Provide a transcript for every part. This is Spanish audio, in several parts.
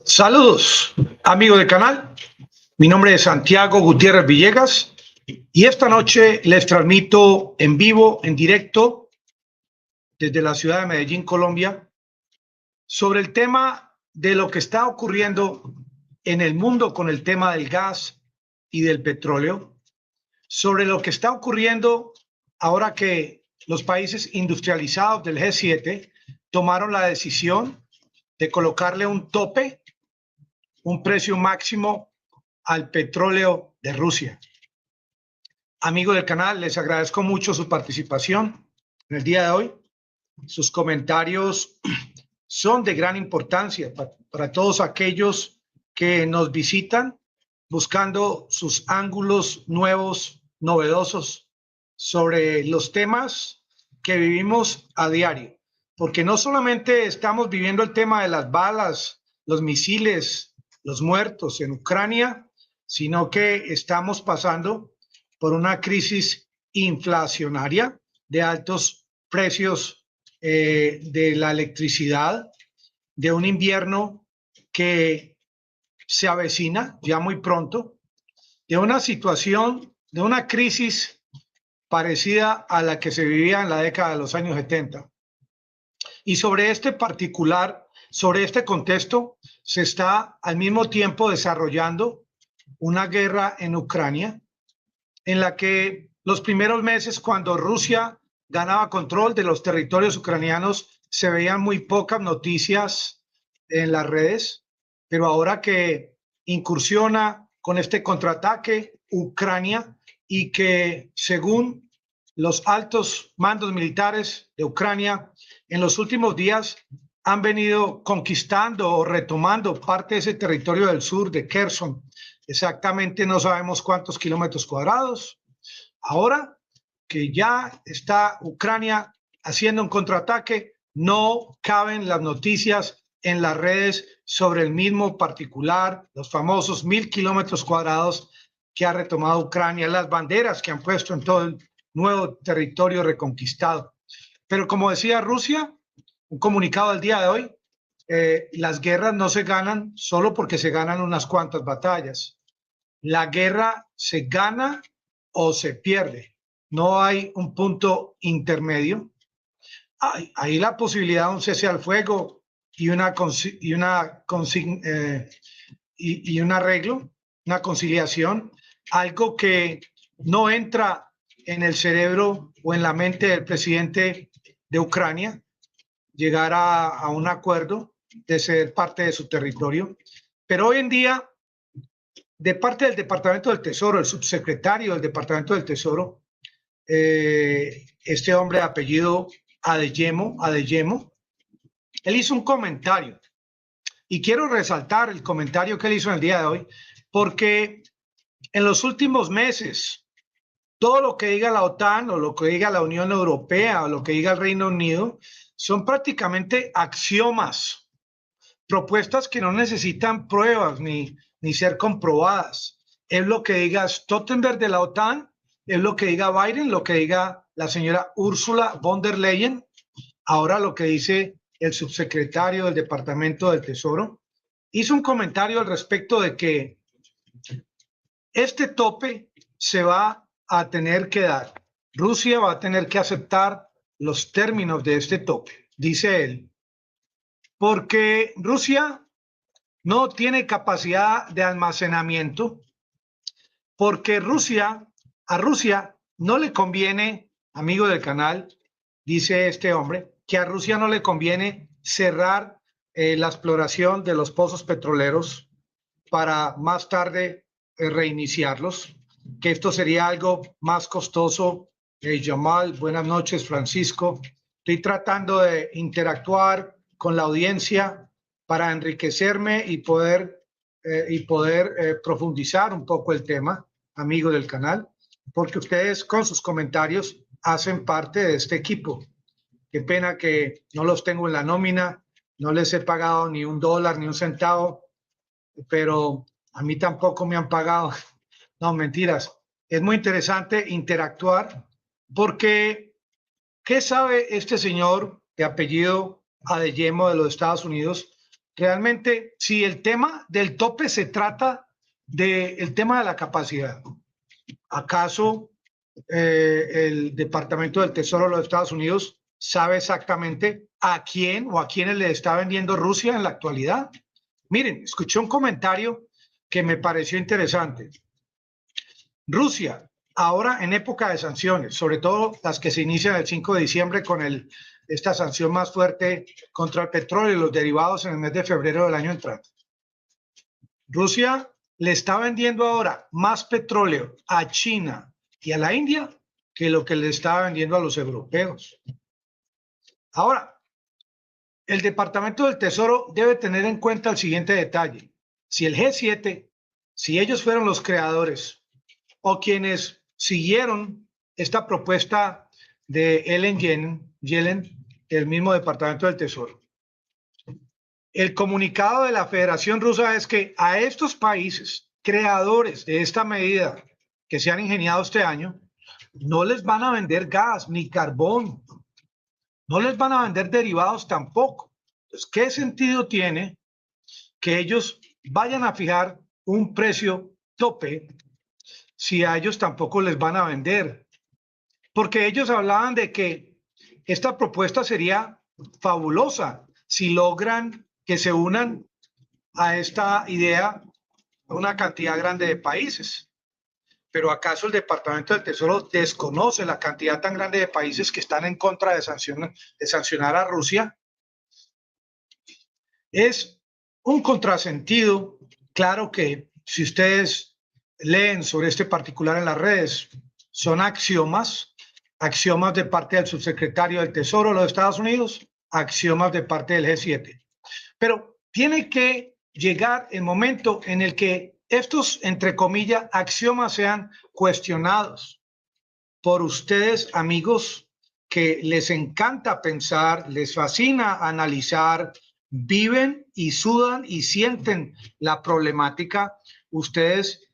Saludos, amigos del canal. Mi nombre es Santiago Gutiérrez Villegas y esta noche les transmito en vivo, en directo, desde la ciudad de Medellín, Colombia, sobre el tema de lo que está ocurriendo en el mundo con el tema del gas y del petróleo, sobre lo que está ocurriendo ahora que los países industrializados del G7 tomaron la decisión de colocarle un tope, un precio máximo al petróleo de Rusia. Amigos del canal, les agradezco mucho su participación en el día de hoy. Sus comentarios son de gran importancia para todos aquellos que nos visitan buscando sus ángulos nuevos, novedosos sobre los temas que vivimos a diario. Porque no solamente estamos viviendo el tema de las balas, los misiles, los muertos en Ucrania, sino que estamos pasando por una crisis inflacionaria de altos precios de la electricidad, de un invierno que se avecina ya muy pronto, de una situación, de una crisis parecida a la que se vivía en la década de los años 70. Y sobre este contexto, se está al mismo tiempo desarrollando una guerra en Ucrania, en la que los primeros meses, cuando Rusia ganaba control de los territorios ucranianos, se veían muy pocas noticias en las redes, pero ahora que incursiona con este contraataque Ucrania y que según los altos mandos militares de Ucrania en los últimos días han venido conquistando o retomando parte de ese territorio del sur de Kherson. Exactamente no sabemos cuántos kilómetros cuadrados. Ahora que ya está Ucrania haciendo un contraataque, no caben las noticias en las redes sobre el mismo particular, los famosos 1000 kilómetros cuadrados que ha retomado Ucrania, las banderas que han puesto en todo el nuevo territorio reconquistado. Pero como decía Rusia, un comunicado del día de hoy, las guerras no se ganan solo porque se ganan unas cuantas batallas. La guerra se gana o se pierde. No hay un punto intermedio. Hay la posibilidad de un cese al fuego y un arreglo, una conciliación, algo que no entra en el cerebro o en la mente del presidente de Ucrania, llegar a un acuerdo de ser parte de su territorio. Pero hoy en día, de parte del Departamento del Tesoro, el subsecretario del Departamento del Tesoro, este hombre de apellido Adeyemo, él hizo un comentario y quiero resaltar el comentario que él hizo en el día de hoy, porque en los últimos meses, todo lo que diga la OTAN o lo que diga la Unión Europea o lo que diga el Reino Unido son prácticamente axiomas, propuestas que no necesitan pruebas ni ser comprobadas. Es lo que diga Stoltenberg de la OTAN, es lo que diga Biden, lo que diga la señora Ursula von der Leyen, ahora lo que dice el subsecretario del Departamento del Tesoro. Hizo un comentario al respecto de que este tope se va a tener que dar. Rusia va a tener que aceptar los términos de este tope, dice él, porque Rusia no tiene capacidad de almacenamiento, porque a Rusia no le conviene, amigo del canal, dice este hombre, que a Rusia no le conviene cerrar la exploración de los pozos petroleros para más tarde reiniciarlos, que esto sería algo más costoso. Jamal, buenas noches, Francisco. Estoy tratando de interactuar con la audiencia para enriquecerme y poder profundizar un poco el tema, amigo del canal, porque ustedes con sus comentarios hacen parte de este equipo. Qué pena que no los tengo en la nómina, no les he pagado ni $1 ni un centavo, pero a mí tampoco me han pagado. No, mentiras. Es muy interesante interactuar porque ¿qué sabe este señor de apellido a deyemo de los Estados Unidos. Realmente, si el tema del tope se trata del tema de la capacidad, ¿acaso el Departamento del Tesoro de los Estados Unidos sabe exactamente a quién o a quiénes le está vendiendo Rusia en la actualidad? Miren, escuché un comentario que me pareció interesante. Rusia, ahora en época de sanciones, sobre todo las que se inician el 5 de diciembre con esta sanción más fuerte contra el petróleo y los derivados en el mes de febrero del año entrante. Rusia le está vendiendo ahora más petróleo a China y a la India que lo que le estaba vendiendo a los europeos. Ahora, el Departamento del Tesoro debe tener en cuenta el siguiente detalle. Si el G7, si ellos fueron los creadores o quienes siguieron esta propuesta de Ellen Yellen, el mismo Departamento del Tesoro, el comunicado de la Federación Rusa es que a estos países creadores de esta medida que se han ingeniado este año, no les van a vender gas ni carbón, no les van a vender derivados tampoco. Entonces, ¿qué sentido tiene que ellos vayan a fijar un precio tope si a ellos tampoco les van a vender? Porque ellos hablaban de que esta propuesta sería fabulosa si logran que se unan a esta idea una cantidad grande de países. Pero ¿acaso el Departamento del Tesoro desconoce la cantidad tan grande de países que están en contra de sancionar a Rusia? Es un contrasentido. Claro que si ustedes leen sobre este particular en las redes, son axiomas de parte del subsecretario del Tesoro de los Estados Unidos, axiomas de parte del G7. Pero tiene que llegar el momento en el que estos, entre comillas, axiomas sean cuestionados por ustedes, amigos, que les encanta pensar, les fascina analizar, viven y sudan y sienten la problemática. Ustedes,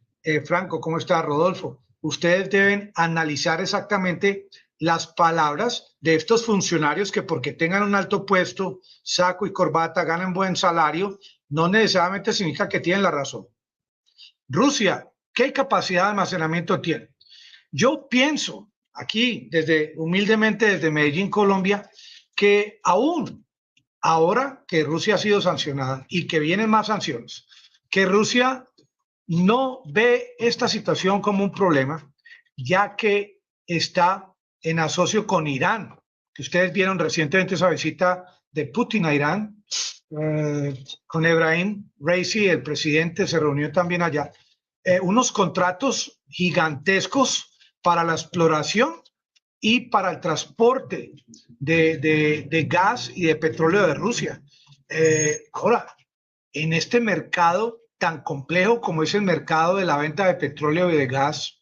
Franco, ¿cómo está, Rodolfo? Ustedes deben analizar exactamente las palabras de estos funcionarios que porque tengan un alto puesto, saco y corbata, ganan buen salario, no necesariamente significa que tienen la razón. Rusia, ¿qué capacidad de almacenamiento tiene? Yo pienso aquí, humildemente desde Medellín, Colombia, que aún ahora que Rusia ha sido sancionada y que vienen más sanciones, que Rusia no ve esta situación como un problema, ya que está en asocio con Irán, que ustedes vieron recientemente esa visita de Putin a Irán, con Ebrahim Raisi, el presidente, se reunió también allá. Unos contratos gigantescos para la exploración y para el transporte de gas y de petróleo de Rusia. Ahora, en este mercado tan complejo como es el mercado de la venta de petróleo y de gas,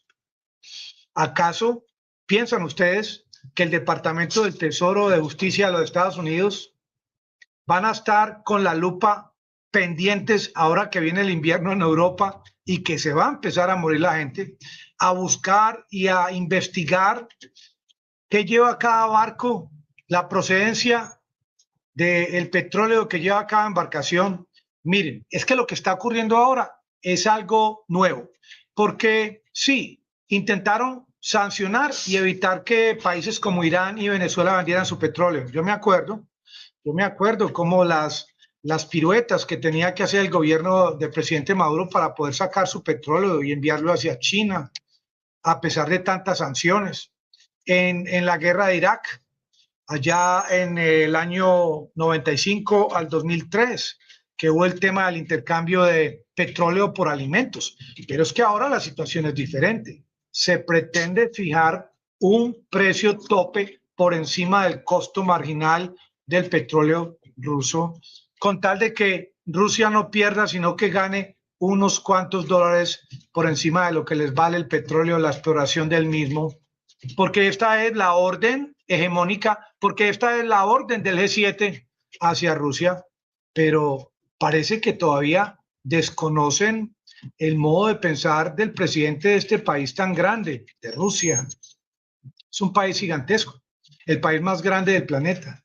¿acaso piensan ustedes que el Departamento del Tesoro de Justicia de los Estados Unidos van a estar con la lupa pendientes ahora que viene el invierno en Europa y que se va a empezar a morir la gente, a buscar y a investigar qué lleva cada barco, la procedencia del petróleo que lleva cada embarcación? Miren, es que lo que está ocurriendo ahora es algo nuevo, porque sí, intentaron sancionar y evitar que países como Irán y Venezuela vendieran su petróleo. Yo me acuerdo cómo las piruetas que tenía que hacer el gobierno del presidente Maduro para poder sacar su petróleo y enviarlo hacia China, a pesar de tantas sanciones. En la guerra de Irak, allá en el año 95 al 2003, que hubo el tema del intercambio de petróleo por alimentos. Pero es que ahora la situación es diferente. Se pretende fijar un precio tope por encima del costo marginal del petróleo ruso, con tal de que Rusia no pierda, sino que gane unos cuantos dólares por encima de lo que les vale el petróleo, la exploración del mismo, porque esta es la orden hegemónica, porque esta es la orden del G7 hacia Rusia, pero parece que todavía desconocen el modo de pensar del presidente de este país tan grande, de Rusia. Es un país gigantesco, el país más grande del planeta.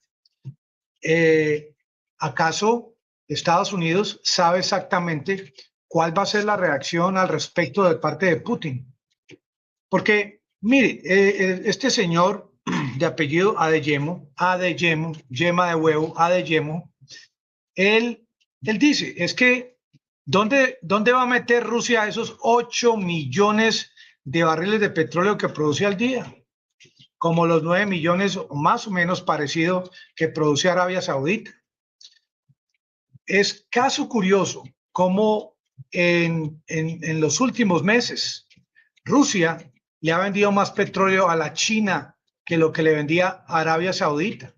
¿Acaso Estados Unidos sabe exactamente cuál va a ser la reacción al respecto de parte de Putin? Porque, mire, este señor de apellido Adeyemo, yema de huevo, Adeyemo, él dice, es que, ¿dónde va a meter Rusia esos 8 millones de barriles de petróleo que produce al día? Como los 9 millones o más o menos parecido que produce Arabia Saudita. Es caso curioso cómo en los últimos meses Rusia le ha vendido más petróleo a la China que lo que le vendía a Arabia Saudita.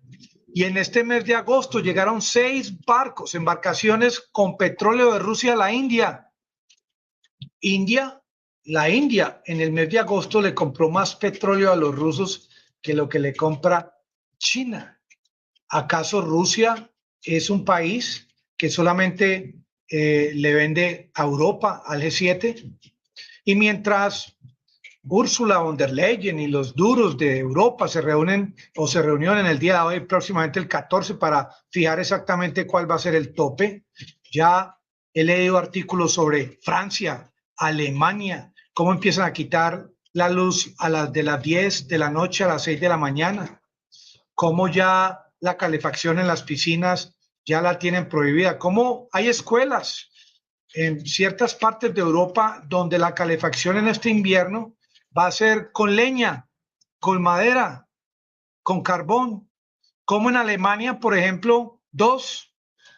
Y en este mes de agosto llegaron 6 barcos, embarcaciones con petróleo de Rusia a la India. La India en el mes de agosto le compró más petróleo a los rusos que lo que le compra China. ¿Acaso Rusia es un país que solamente le vende a Europa, al G7? Y mientras Ursula von der Leyen y los duros de Europa se reúnen o se reunieron en el día de hoy, próximamente el 14, para fijar exactamente cuál va a ser el tope, ya he leído artículos sobre Francia, Alemania, cómo empiezan a quitar la luz de las 10 de la noche a las 6 de la mañana, cómo ya la calefacción en las piscinas ya la tienen prohibida, cómo hay escuelas en ciertas partes de Europa donde la calefacción en este invierno va a ser con leña, con madera, con carbón, como en Alemania, por ejemplo,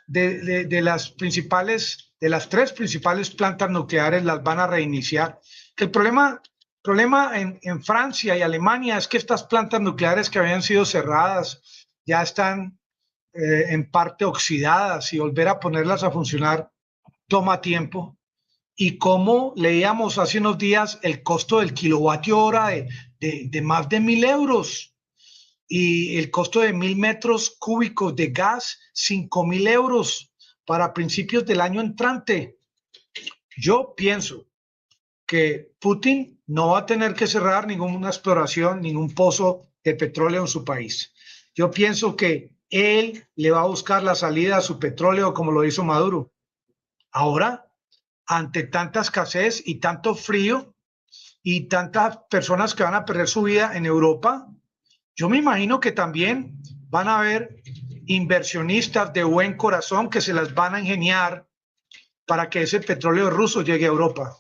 de las tres principales plantas nucleares las van a reiniciar. Que el problema en Francia y Alemania es que estas plantas nucleares que habían sido cerradas ya están en parte oxidadas y volver a ponerlas a funcionar toma tiempo. Y como leíamos hace unos días el costo del kilovatio hora de más de 1.000 euros y el costo de 1.000 metros cúbicos de gas, 5.000 euros para principios del año entrante. Yo pienso que Putin no va a tener que cerrar ninguna exploración, ningún pozo de petróleo en su país. Yo pienso que él le va a buscar la salida a su petróleo como lo hizo Maduro. Ahora, ante tanta escasez y tanto frío y tantas personas que van a perder su vida en Europa, yo me imagino que también van a haber inversionistas de buen corazón que se las van a ingeniar para que ese petróleo ruso llegue a Europa,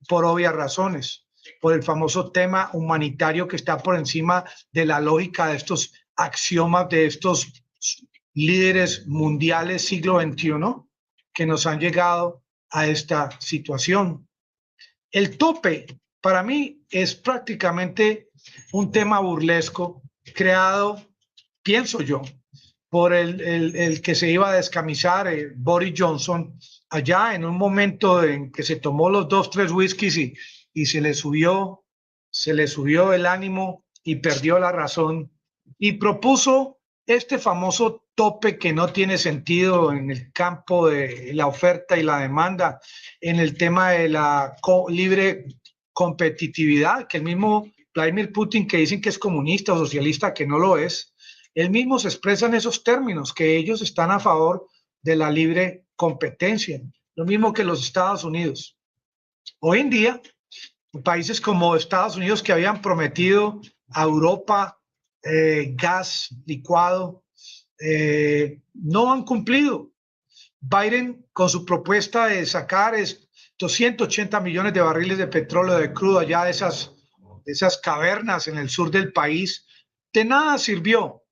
por obvias razones, por el famoso tema humanitario que está por encima de la lógica de estos axiomas de estos líderes mundiales siglo XXI que nos han llegado a esta situación. El tope para mí es prácticamente un tema burlesco creado, pienso yo, por el que se iba a descamisar, Boris Johnson, allá en un momento en que se tomó los 2-3 whiskies y se le subió el ánimo y perdió la razón y propuso este famoso tope que no tiene sentido en el campo de la oferta y la demanda, en el tema de la libre competitividad, que el mismo Vladimir Putin, que dicen que es comunista o socialista, que no lo es, él mismo se expresa en esos términos, que ellos están a favor de la libre competencia, lo mismo que los Estados Unidos. Hoy en día, países como Estados Unidos que habían prometido a Europa gas licuado, no han cumplido. Biden, con su propuesta de sacar 280 millones de barriles de petróleo de crudo allá de esas cavernas en el sur del país, de nada sirvió.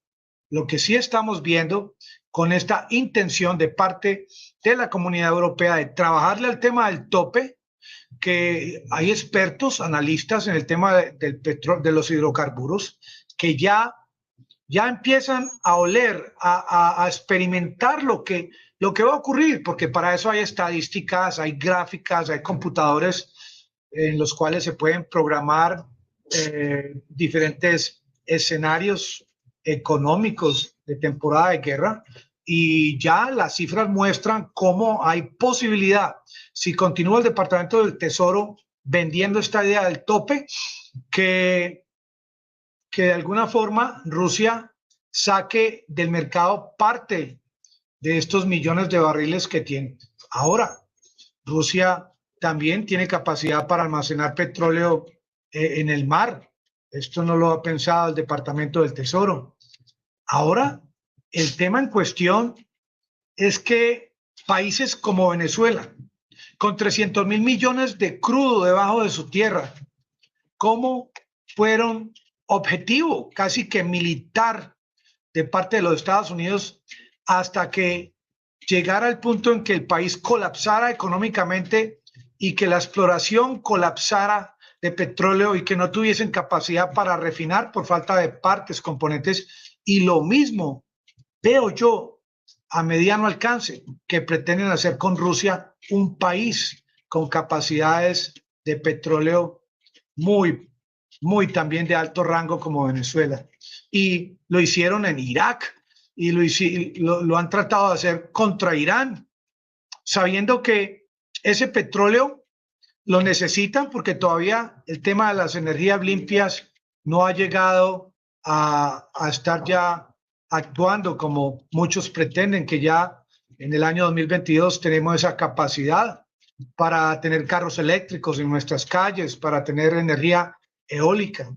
Lo que sí estamos viendo con esta intención de parte de la Comunidad Europea de trabajarle al tema del tope, que hay expertos, analistas en el tema del petróleo, de los hidrocarburos, que ya empiezan a oler, a experimentar lo que va a ocurrir, porque para eso hay estadísticas, hay gráficas, hay computadores en los cuales se pueden programar diferentes escenarios económicos de temporada de guerra, y ya las cifras muestran cómo hay posibilidad, si continúa el Departamento del Tesoro vendiendo esta idea del tope, que de alguna forma Rusia saque del mercado parte de estos millones de barriles que tiene. Ahora, Rusia también tiene capacidad para almacenar petróleo en el mar. Esto no lo ha pensado el Departamento del Tesoro. Ahora, el tema en cuestión es que países como Venezuela, con 300.000 millones de crudo debajo de su tierra, ¿cómo fueron objetivo casi que militar de parte de los Estados Unidos hasta que llegara al punto en que el país colapsara económicamente y que la exploración colapsara de petróleo y que no tuviesen capacidad para refinar por falta de partes, componentes? Y lo mismo veo yo a mediano alcance que pretenden hacer con Rusia, un país con capacidades de petróleo muy también de alto rango como Venezuela. Y lo hicieron en Irak y lo han tratado de hacer contra Irán, sabiendo que ese petróleo lo necesitan porque todavía el tema de las energías limpias no ha llegado a estar ya actuando como muchos pretenden, que ya en el año 2022 tenemos esa capacidad para tener carros eléctricos en nuestras calles, para tener energía eólica.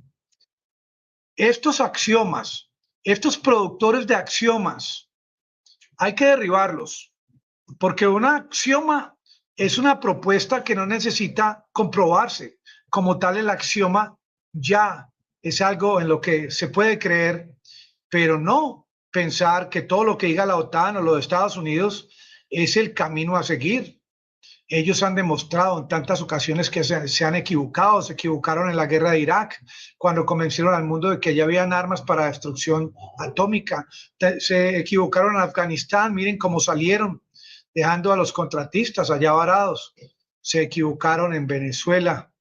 Estos axiomas, estos productores de axiomas, hay que derribarlos, porque un axioma es una propuesta que no necesita comprobarse. Como tal, el axioma ya es algo en lo que se puede creer, pero no pensar que todo lo que diga la OTAN o los Estados Unidos es el camino a seguir. Ellos han demostrado en tantas ocasiones que se han equivocado, se equivocaron en la guerra de Irak, cuando convencieron al mundo de que ya habían armas para destrucción atómica, se equivocaron en Afganistán, miren cómo salieron, dejando a los contratistas allá varados, se equivocaron en Venezuela,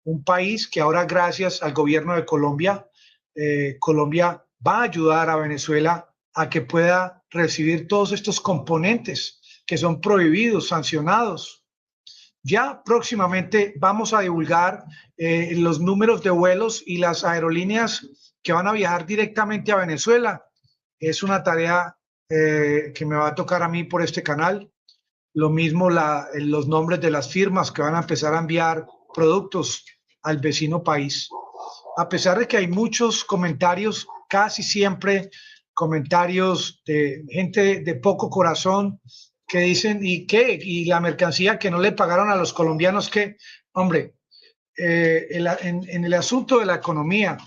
un país que ahora gracias al gobierno de Colombia, Colombia va a ayudar a Venezuela a que pueda recibir todos estos componentes que son prohibidos, sancionados. Ya próximamente vamos a divulgar los números de vuelos y las aerolíneas que van a viajar directamente a Venezuela. Es una tarea que me va a tocar a mí por este canal. Lo mismo los nombres de las firmas que van a empezar a enviar productos al vecino país. A pesar de que hay muchos comentarios, casi siempre comentarios de gente de poco corazón, que dicen, ¿y qué? Y la mercancía que no le pagaron a los colombianos, que, hombre, en el asunto de la economía,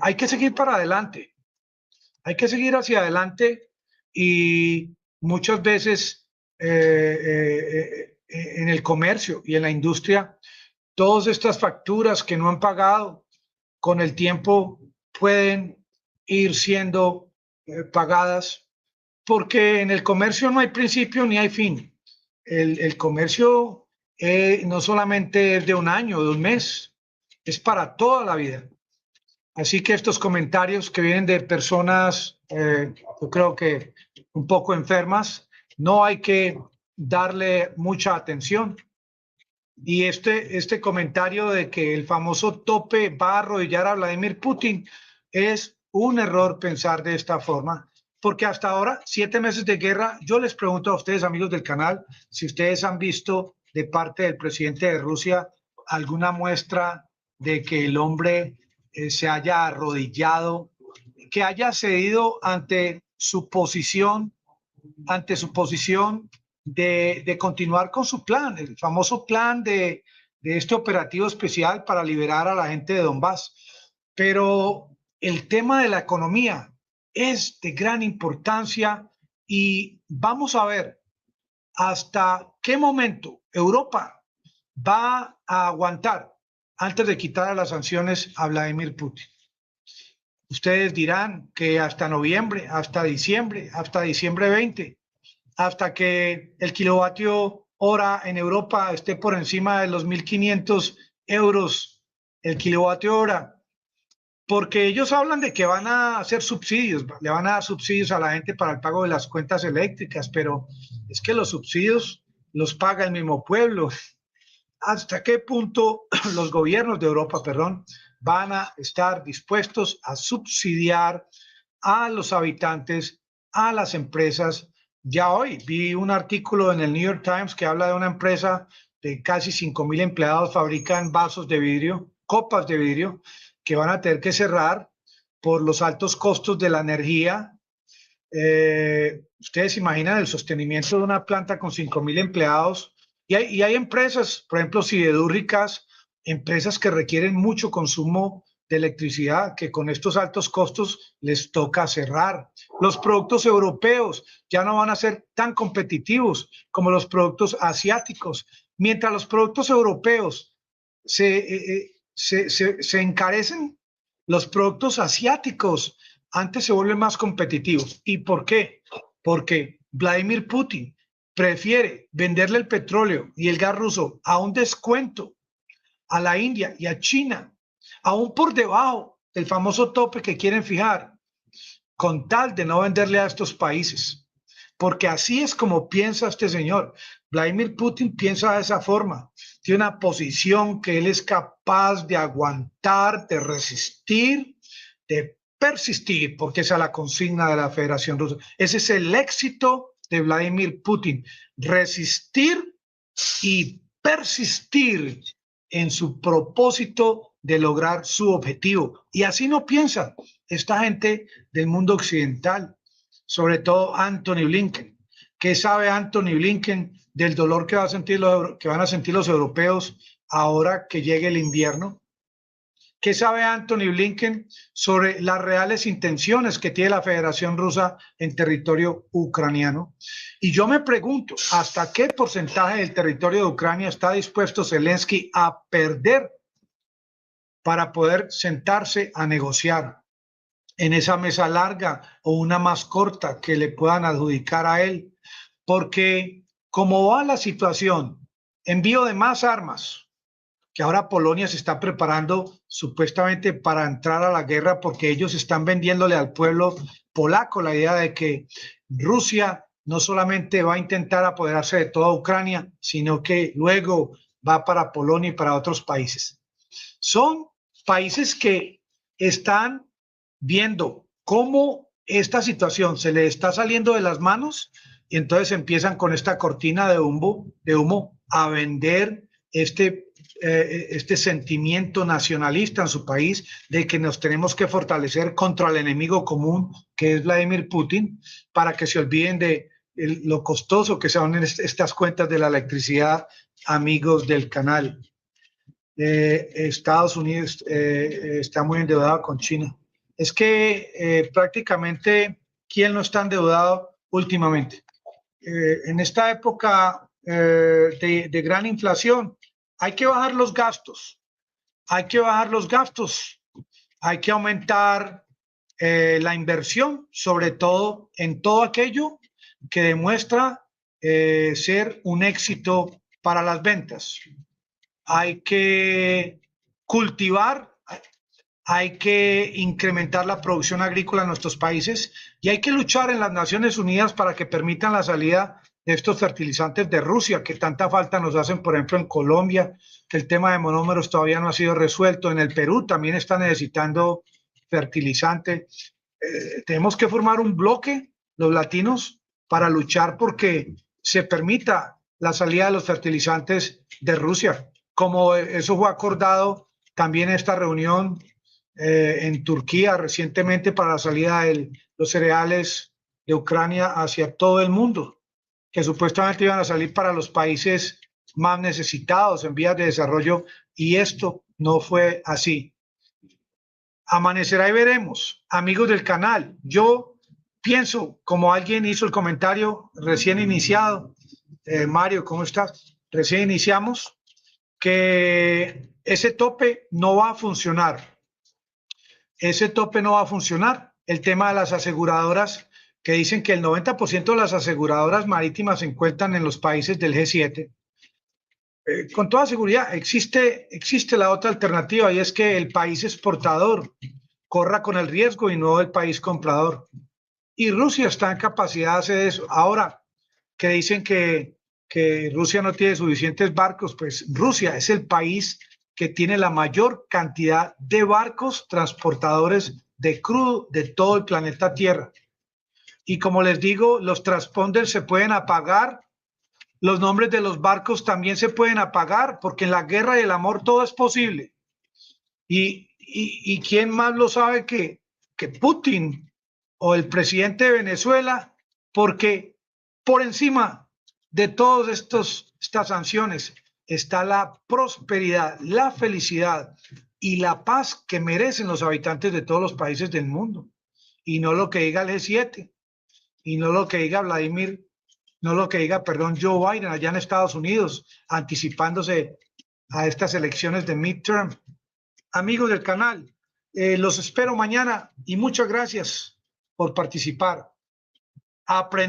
hay que seguir para adelante, hay que seguir hacia adelante y muchas veces en el comercio y en la industria, todas estas facturas que no han pagado con el tiempo pueden ir siendo pagadas, porque en el comercio no hay principio ni hay fin. El comercio no solamente es de un año, de un mes, es para toda la vida. Así que estos comentarios que vienen de personas, yo creo que un poco enfermas, no hay que darle mucha atención. Y este comentario de que el famoso tope va a arrodillar a Vladimir Putin es un error pensar de esta forma, porque hasta ahora, 7 meses de guerra, yo les pregunto a ustedes, amigos del canal, si ustedes han visto de parte del presidente de Rusia alguna muestra de que el hombre se haya arrodillado, que haya cedido ante su posición de continuar con su plan, el famoso plan de este operativo especial para liberar a la gente de Donbass. Pero el tema de la economía es de gran importancia y vamos a ver hasta qué momento Europa va a aguantar antes de quitar las sanciones a Vladimir Putin. Ustedes dirán que hasta noviembre, hasta diciembre 20, hasta que el kilovatio hora en Europa esté por encima de los 1.500 euros el kilovatio hora, porque ellos hablan de que van a hacer subsidios, le van a dar subsidios a la gente para el pago de las cuentas eléctricas, pero es que los subsidios los paga el mismo pueblo. ¿Hasta qué punto los gobiernos de Europa, van a estar dispuestos a subsidiar a los habitantes, a las empresas. Ya hoy vi un artículo en el New York Times que habla de una empresa de casi 5.000 empleados, fabrican vasos de vidrio, copas de vidrio, que van a tener que cerrar por los altos costos de la energía. Ustedes imaginan el sostenimiento de una planta con 5.000 empleados y hay empresas, por ejemplo, siderúrgicas, empresas que requieren mucho consumo de electricidad, que con estos altos costos les toca cerrar. Los productos europeos ya no van a ser tan competitivos como los productos asiáticos. Mientras los productos europeos se encarecen, los productos asiáticos antes se vuelven más competitivos. ¿Y por qué? Porque Vladimir Putin prefiere venderle el petróleo y el gas ruso a un descuento a la India y a China, aún por debajo del famoso tope que quieren fijar, con tal de no venderle a estos países. Porque así es como piensa este señor. Vladimir Putin piensa de esa forma. Tiene una posición que él es capaz de aguantar, de resistir, de persistir, porque esa es la consigna de la Federación Rusa. Ese es el éxito de Vladimir Putin, resistir y persistir en su propósito de lograr su objetivo. Y así no piensa esta gente del mundo occidental, sobre todo Anthony Blinken. ¿Qué sabe Anthony Blinken del dolor que van a sentir los europeos ahora que llegue el invierno? ¿Qué sabe Anthony Blinken sobre las reales intenciones que tiene la Federación Rusa en territorio ucraniano? Y yo me pregunto, ¿hasta qué porcentaje del territorio de Ucrania está dispuesto Zelensky a perder para poder sentarse a negociar en esa mesa larga o una más corta que le puedan adjudicar a él? Porque como va la situación, envío de más armas, que ahora Polonia se está preparando supuestamente para entrar a la guerra porque ellos están vendiéndole al pueblo polaco la idea de que Rusia no solamente va a intentar apoderarse de toda Ucrania, sino que luego va para Polonia y para otros países. Son países que están viendo cómo esta situación se le está saliendo de las manos y entonces empiezan con esta cortina de humo a vender este sentimiento nacionalista en su país de que nos tenemos que fortalecer contra el enemigo común que es Vladimir Putin, para que se olviden de lo costoso que son estas cuentas de la electricidad, amigos del canal. Estados Unidos está muy endeudado con China. Es que prácticamente, ¿quién no está endeudado últimamente? En esta época de gran inflación, hay que bajar los gastos, hay que aumentar la inversión, sobre todo en todo aquello que demuestra ser un éxito para las ventas. Hay que cultivar, hay que incrementar la producción agrícola en nuestros países y hay que luchar en las Naciones Unidas para que permitan la salida de estos fertilizantes de Rusia que tanta falta nos hacen, por ejemplo, en Colombia, que el tema de monómeros todavía no ha sido resuelto. En el Perú también está necesitando fertilizante. Tenemos que formar un bloque, los latinos, para luchar porque se permita la salida de los fertilizantes de Rusia, como eso fue acordado también en esta reunión en Turquía recientemente para la salida de los cereales de Ucrania hacia todo el mundo, que supuestamente iban a salir para los países más necesitados en vías de desarrollo, y esto no fue así. Amanecerá y veremos, amigos del canal. Yo pienso, como alguien hizo el comentario recién iniciado, Mario, ¿cómo estás? Recién iniciamos, que ese tope no va a funcionar. Ese tope no va a funcionar. El tema de las aseguradoras, que dicen que el 90% de las aseguradoras marítimas se encuentran en los países del G7. Con toda seguridad existe la otra alternativa, y es que el país exportador corra con el riesgo y no el país comprador. Y Rusia está en capacidad de hacer eso. Ahora que dicen que Rusia no tiene suficientes barcos, pues Rusia es el país que tiene la mayor cantidad de barcos transportadores de crudo de todo el planeta Tierra. Y como les digo, los transponders se pueden apagar, los nombres de los barcos también se pueden apagar, porque en la guerra y el amor todo es posible. Y quién más lo sabe que Putin o el presidente de Venezuela, porque por encima de todas estas sanciones está la prosperidad, la felicidad y la paz que merecen los habitantes de todos los países del mundo. Y no lo que diga el G7, y no lo que diga Vladimir, no lo que diga, perdón, Joe Biden allá en Estados Unidos, anticipándose a estas elecciones de midterm. Amigos del canal, los espero mañana y muchas gracias por participar. Aprender